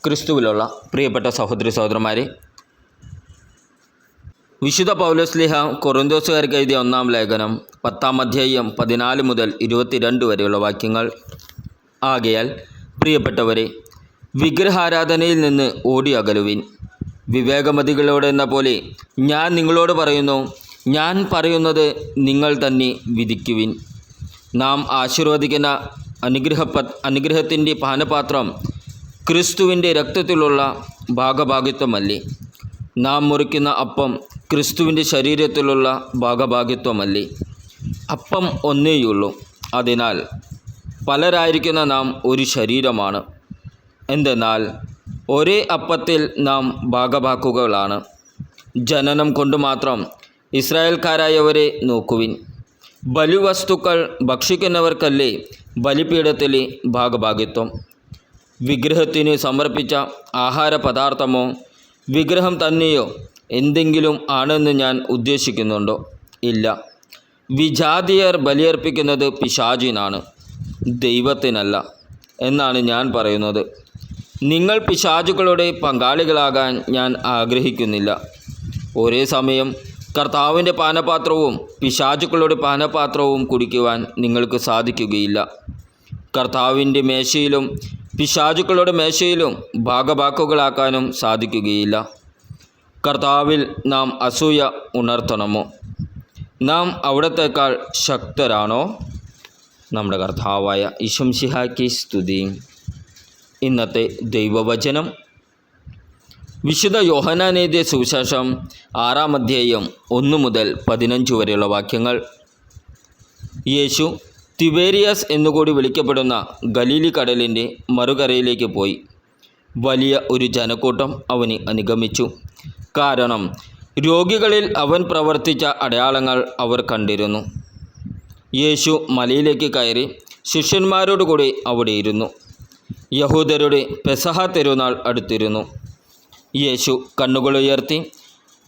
ക്രിസ്തുവിലുള്ള പ്രിയപ്പെട്ട സഹോദരി സഹോദരന്മാരെ, വിശുദ്ധ പൗലോസ്ലീഹ കൊറിന്തോസുകാർക്ക് എഴുതിയ 1-ാം ലേഖനം 10-ാം അധ്യായം 14 മുതൽ 22 വരെയുള്ള വാക്യങ്ങൾ. ആകയാൽ പ്രിയപ്പെട്ടവരെ, വിഗ്രഹാരാധനയിൽ നിന്ന് ഓടി അകലുവിൻ. വിവേകമതികളോട് എന്ന പോലെ ഞാൻ നിങ്ങളോട് പറയുന്നു, ഞാൻ പറയുന്നത് നിങ്ങൾ തന്നെ വിധിക്കുവിൻ. നാം ആശീർവദിക്കുന്ന അനുഗ്രഹത്തിൻ്റെ പാനപാത്രം ക്രിസ്തുവിൻ്റെ രക്തത്തിലുള്ള ഭാഗഭാഗിത്വമല്ലേ? നാം മുറിക്കുന്ന അപ്പം ക്രിസ്തുവിൻ്റെ ശരീരത്തിലുള്ള ഭാഗഭാഗിത്വമല്ലേ? അപ്പം ഒന്നേയുള്ളൂ, അതിനാൽ പലരായിരിക്കുന്ന നാം ഒരു ശരീരമാണ്. എന്തെന്നാൽ ഒരേ അപ്പത്തിൽ നാം ഭാഗഭാക്കുകളാണ്. ജനനം കൊണ്ട് മാത്രം ഇസ്രായേൽക്കാരായവരെ നോക്കുവിൻ. ബലിവസ്തുക്കൾ ഭക്ഷിക്കുന്നവർക്കല്ലേ ബലിപീഠത്തിലെ ഭാഗഭാഗിത്വം? വിഗ്രഹത്തിന് സമർപ്പിച്ച ആഹാരപദാർത്ഥമോ വിഗ്രഹം തന്നെയോ എന്തെങ്കിലും ആണെന്ന് ഞാൻ ഉദ്ദേശിക്കുന്നുണ്ടോ? ഇല്ല. വിജാതീയർ ബലിയർപ്പിക്കുന്നത് പിശാചിനാണ്, ദൈവത്തിനല്ല എന്നാണ് ഞാൻ പറയുന്നത്. നിങ്ങൾ പിശാചുക്കളുടെ പങ്കാളികളാകാൻ ഞാൻ ആഗ്രഹിക്കുന്നില്ല. ഒരേ സമയം കർത്താവിൻ്റെ പാനപാത്രവും പിശാചുക്കളുടെ പാനപാത്രവും കുടിക്കുവാൻ നിങ്ങൾക്ക് സാധിക്കുകയില്ല. കർത്താവിൻ്റെ മേശയിലും പിശാചുക്കളുടെ മേശയിലും ഭാഗഭാക്കുകളാക്കാനും സാധിക്കുകയില്ല. കർത്താവിൽ നാം അസൂയ ഉണർത്തണമോ? നാം അവിടത്തേക്കാൾ ശക്തരാണോ? നമ്മുടെ കർത്താവായ ഈശോ മിശിഹായ്ക്ക് സ്തുതി. ഇന്നത്തെ ദൈവവചനം വിശുദ്ധ യോഹന്നാൻ എഴുതിയ സുവിശേഷം 6-ാം അധ്യായം 1 മുതൽ 15 വരെയുള്ള വാക്യങ്ങൾ. യേശു തിബേരിയാസ് എന്നുകൂടി വിളിക്കപ്പെടുന്ന ഗലീലി കടലിൻ്റെ മറുകരയിലേക്ക് പോയി. വലിയ ഒരു ജനക്കൂട്ടം അവനെ അനുഗമിച്ചു. കാരണം രോഗികളിൽ അവൻ പ്രവർത്തിച്ച അടയാളങ്ങൾ അവർ കണ്ടിരുന്നു. യേശു മലയിലേക്ക് കയറി ശിഷ്യന്മാരോടുകൂടി അവിടെ ഇരുന്നു. യഹൂദരുടെ പെസഹ തിരുനാൾ അടുത്തിരുന്നു. യേശു കണ്ണുകളുയർത്തി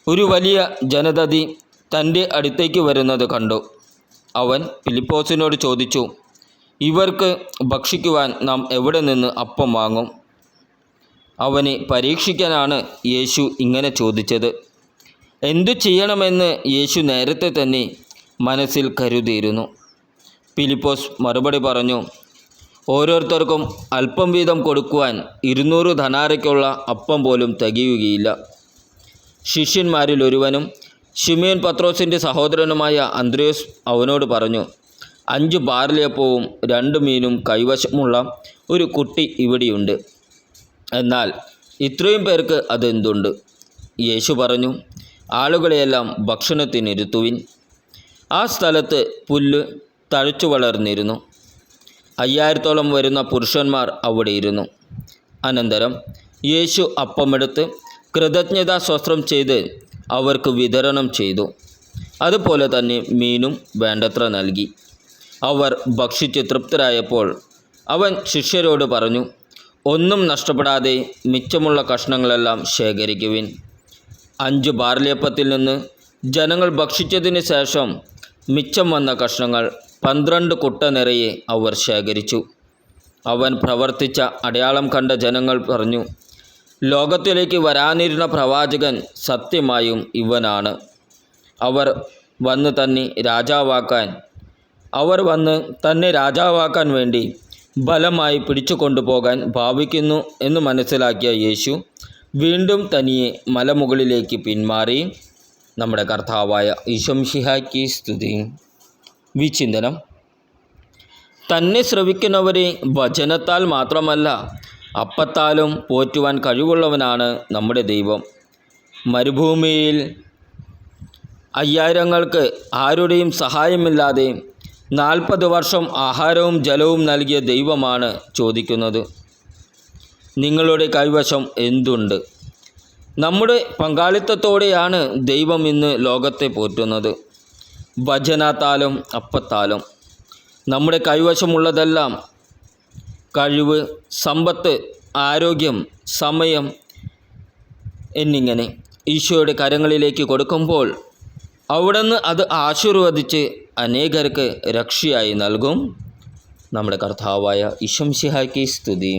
ഒരു വലിയ ജനതതി തൻ്റെ അടുത്തേക്ക് വരുന്നത് കണ്ടു. അവൻ ഫിലിപ്പോസിനോട് ചോദിച്ചു, ഇവർക്ക് ഭക്ഷിക്കുവാൻ നാം എവിടെ നിന്ന് അപ്പം വാങ്ങും? അവനെ പരീക്ഷിക്കാനാണ് യേശു ഇങ്ങനെ ചോദിച്ചത്. എന്തു ചെയ്യണമെന്ന് യേശു നേരത്തെ തന്നെ മനസ്സിൽ കരുതിയിരുന്നു. ഫിലിപ്പോസ് മറുപടി പറഞ്ഞു, ഓരോരുത്തർക്കും അല്പം വീതം കൊടുക്കുവാൻ 200 ധനാരയ്ക്കുള്ള അപ്പം പോലും തികയുകയില്ല. ശിഷ്യന്മാരിൽ ഒരുവനും ശിമയോൻ പത്രോസിൻ്റെ സഹോദരനുമായ അന്ത്രയോസ് അവനോട് പറഞ്ഞു, 5 ബാർലിയപ്പവും 2 മീനും കൈവശമുള്ള ഒരു കുട്ടി ഇവിടെയുണ്ട്. എന്നാൽ ഇത്രയും പേർക്ക് അതെന്തുണ്ട്? യേശു പറഞ്ഞു, ആളുകളെയെല്ലാം ഭക്ഷണത്തിനിരുത്തുവിൻ. ആ സ്ഥലത്ത് പുല്ല് തഴച്ചു വളർന്നിരുന്നു. 5000-ഓളം വരുന്ന പുരുഷന്മാർ അവിടെ ഇരുന്നു. അനന്തരം യേശു അപ്പമെടുത്ത് കൃതജ്ഞതാ സ്തോത്രം ചെയ്ത് അവർക്ക് വിതരണം ചെയ്തു. അതുപോലെ തന്നെ മീനും വേണ്ടത്ര നൽകി. അവർ ഭക്ഷിച്ച് തൃപ്തരായപ്പോൾ അവൻ ശിഷ്യരോട് പറഞ്ഞു, ഒന്നും നഷ്ടപ്പെടാതെ മിച്ചമുള്ള കഷ്ണങ്ങളെല്ലാം ശേഖരിക്കുവിൻ. 5 ബാർലിയപ്പത്തിൽ നിന്ന് ജനങ്ങൾ ഭക്ഷിച്ചതിന് ശേഷം മിച്ചം വന്ന കഷ്ണങ്ങൾ 12 കുട്ട നിറയെ അവർ ശേഖരിച്ചു. അവൻ പ്രവർത്തിച്ച അടയാളം കണ്ട ജനങ്ങൾ പറഞ്ഞു, ലോകത്തിലേക്ക് വരാനിരുന്ന പ്രവാചകൻ സത്യമായും ഇവനാണ്. അവർ വന്ന് തന്നെ രാജാവാക്കാൻ വേണ്ടി ബലമായി പിടിച്ചു കൊണ്ടുപോകാൻ ഭാവിക്കുന്നു എന്ന് മനസ്സിലാക്കിയ യേശു വീണ്ടും തനിയെ മലമുകളിലേക്ക് പിന്മാറി. നമ്മുടെ കർത്താവായ ഈശോ മിശിഹായ്ക്ക് സ്തുതി. വിചിന്തനം: തന്നെ ശ്രവിക്കുന്നവരെ വചനത്താൽ മാത്രമല്ല അപ്പത്താലും പോറ്റുവാൻ കഴിവുള്ളവനാണ് നമ്മുടെ ദൈവം. മരുഭൂമിയിൽ 5000-ങ്ങൾക്ക് ആരുടെയും സഹായമില്ലാതെ 40 വർഷം ആഹാരവും ജലവും നൽകിയ ദൈവമാണ് ചോദിക്കുന്നത്, നിങ്ങളുടെ കൈവശം എന്തുണ്ട്? നമ്മുടെ പങ്കാളിത്തത്തോടെയാണ് ദൈവം ഇന്ന് ലോകത്തെ പോറ്റുന്നത്, വചനത്താലും അപ്പത്താലും. നമ്മുടെ കൈവശമുള്ളതെല്ലാം കഴിവ്, സമ്പത്ത്, ആരോഗ്യം, സമയം എന്നിങ്ങനെ ഈശോയുടെ കരങ്ങളിലേക്ക് കൊടുക്കുമ്പോൾ അവിടുന്ന് അത് ആശീർവദിച്ച് അനേകർക്ക് രക്ഷയായി നൽകും. നമ്മുടെ കർത്താവായ ഈശോ മിശിഹായ്ക്ക് സ്തുതി.